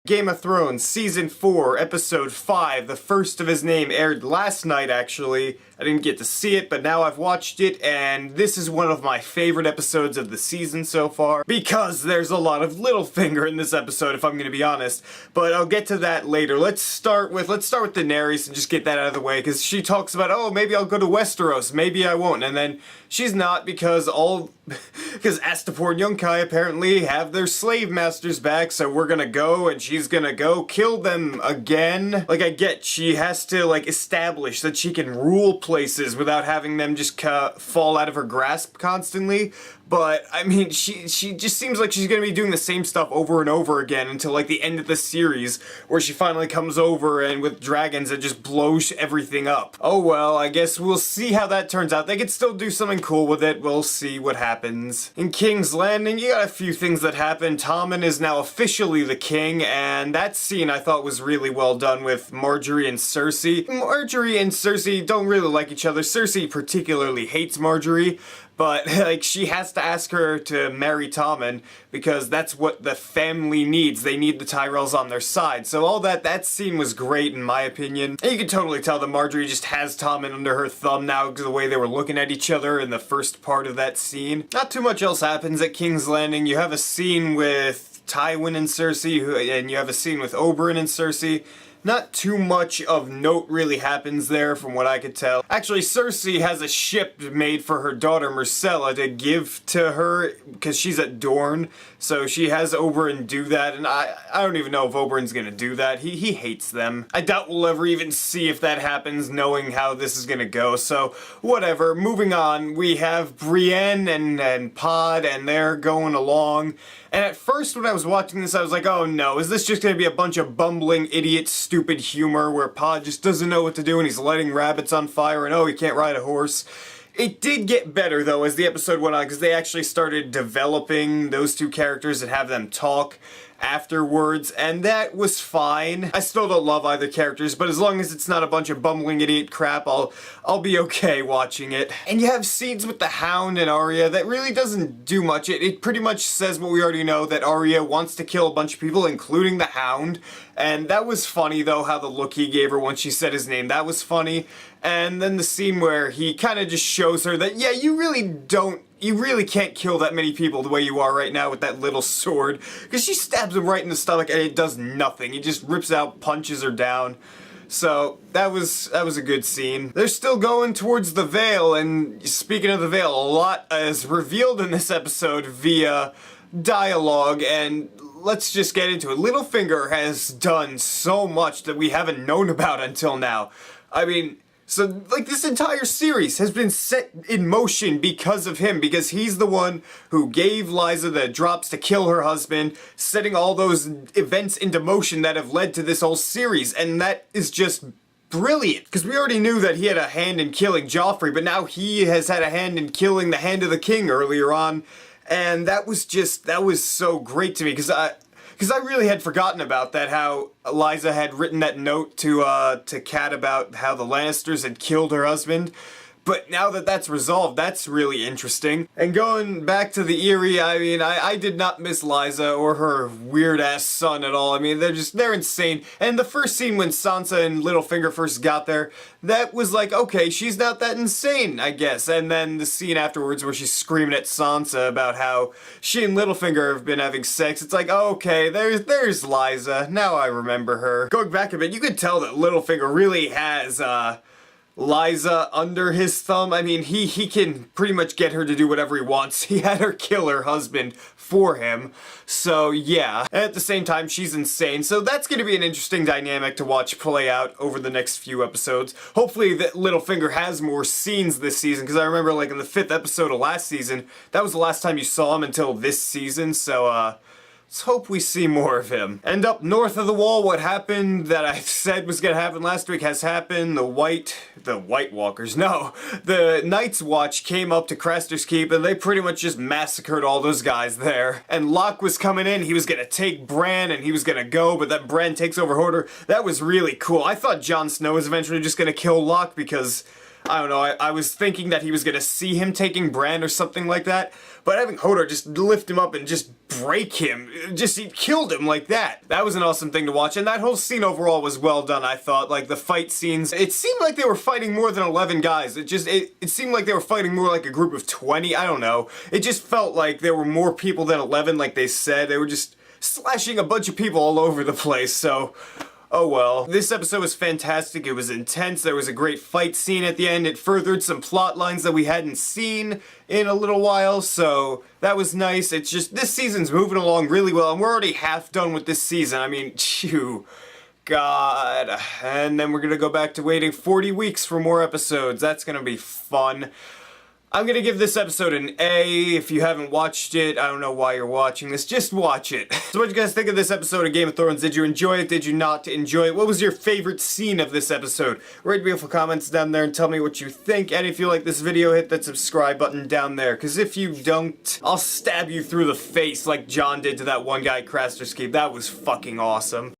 Game of Thrones Season 4, Episode 5, the first of his name, aired last night actually. I didn't get to see it, but now I've watched it, and this is one of my favorite episodes of the season so far, because there's a lot of Littlefinger in this episode, if I'm gonna be honest. But I'll get to that later. Let's start with Daenerys and just get that out of the way, because she talks about, oh, maybe I'll go to Westeros, maybe I won't, and then she's not, because Astapor and Yunkai apparently have their slave masters back, so we're gonna go, and she's gonna go kill them again. Like, I get, she has to, like, establish that she can rule places without having them just fall out of her grasp constantly. But, I mean, she just seems like she's gonna be doing the same stuff over and over again until, like, the end of the series, where she finally comes over and with dragons and just blows everything up. Oh well, I guess we'll see how that turns out. They could still do something cool with it. We'll see what happens. In King's Landing, you got a few things that happen. Tommen is now officially the king, and that scene I thought was really well done with Marjorie and Cersei. Marjorie and Cersei don't really like each other. Cersei particularly hates Marjorie. But, like, she has to ask her to marry Tommen because that's what the family needs. They need the Tyrells on their side. So all that scene was great in my opinion. And you can totally tell that Marjorie just has Tommen under her thumb now because of the way they were looking at each other in the first part of that scene. Not too much else happens at King's Landing. You have a scene with Tywin and Cersei, and you have a scene with Oberyn and Cersei. Not too much of note really happens there from what I could tell. Actually, Cersei has a ship made for her daughter Myrcella to give to her because she's at Dorne. So she has Oberyn do that, and I don't even know if Oberyn's gonna do that. He hates them. I doubt we'll ever even see if that happens knowing how this is gonna go, so whatever. Moving on, we have Brienne and Pod, and they're going along. And at first when I was watching this I was like, oh no, is this just gonna be a bunch of bumbling idiot stupid humor where Pod just doesn't know what to do and he's lighting rabbits on fire and oh, he can't ride a horse? It did get better though as the episode went on because they actually started developing those two characters and have them talk afterwards, and that was fine. I still don't love either characters, but as long as it's not a bunch of bumbling idiot crap, I'll be okay watching it. And you have scenes with the Hound and Arya that really doesn't do much. It pretty much says what we already know, that Arya wants to kill a bunch of people, including the Hound. And that was funny though, how the look he gave her once she said his name. That was funny. And then the scene where he kind of just shows her that, yeah, you really can't kill that many people the way you are right now with that little sword. Because she stabs him right in the stomach and it does nothing. He just rips out, punches her down. So, that was a good scene. They're still going towards the Vale, and speaking of the Vale, a lot is revealed in this episode via dialogue, and let's just get into it. Littlefinger has done so much that we haven't known about until now. I mean, so, like, this entire series has been set in motion because of him, because he's the one who gave Lysa the drops to kill her husband, setting all those events into motion that have led to this whole series, and that is just brilliant. Because we already knew that he had a hand in killing Joffrey, but now he has had a hand in killing the Hand of the King earlier on, and that was so great to me, because I really had forgotten about that, how Lysa had written that note to Cat about how the Lannisters had killed her husband. But now that that's resolved, that's really interesting. And going back to the Eyrie, I mean, I did not miss Lysa or her weird-ass son at all. I mean, they're insane. And the first scene when Sansa and Littlefinger first got there, that was like, okay, she's not that insane, I guess. And then the scene afterwards where she's screaming at Sansa about how she and Littlefinger have been having sex, it's like, oh, okay, there's Lysa. Now I remember her. Going back a bit, you could tell that Littlefinger really has, Lysa under his thumb. I mean, he can pretty much get her to do whatever he wants. He had her kill her husband for him. So, yeah. And at the same time, she's insane. So that's going to be an interesting dynamic to watch play out over the next few episodes. Hopefully that Littlefinger has more scenes this season, because I remember, like, in the 5th episode of last season, that was the last time you saw him until this season, so, let's hope we see more of him. And up north of the wall, what happened that I said was gonna happen last week has happened. The White Walkers, no. The Night's Watch came up to Craster's Keep and they pretty much just massacred all those guys there. And Locke was coming in, he was gonna take Bran and he was gonna go, but then Bran takes over Hodor. That was really cool. I thought Jon Snow was eventually just gonna kill Locke because I don't know, I was thinking that he was gonna see him taking Bran or something like that, but having Hodor just lift him up and just break him, he killed him like that. That was an awesome thing to watch, and that whole scene overall was well done, I thought. Like, the fight scenes, it seemed like they were fighting more than 11 guys. It seemed like they were fighting more like a group of 20, I don't know. It just felt like there were more people than 11, like they said. They were just slashing a bunch of people all over the place, so... oh well. This episode was fantastic, it was intense, there was a great fight scene at the end, it furthered some plot lines that we hadn't seen in a little while, so that was nice. It's just, this season's moving along really well, and we're already half done with this season. I mean, phew. God. And then we're gonna go back to waiting 40 weeks for more episodes. That's gonna be fun. I'm gonna give this episode an A. If you haven't watched it, I don't know why you're watching this, just watch it. So what did you guys think of this episode of Game of Thrones? Did you enjoy it? Did you not enjoy it? What was your favorite scene of this episode? Write beautiful comments down there and tell me what you think. And if you like this video, hit that subscribe button down there, because if you don't, I'll stab you through the face like Jon did to that one guy at Craster's Keep. That was fucking awesome.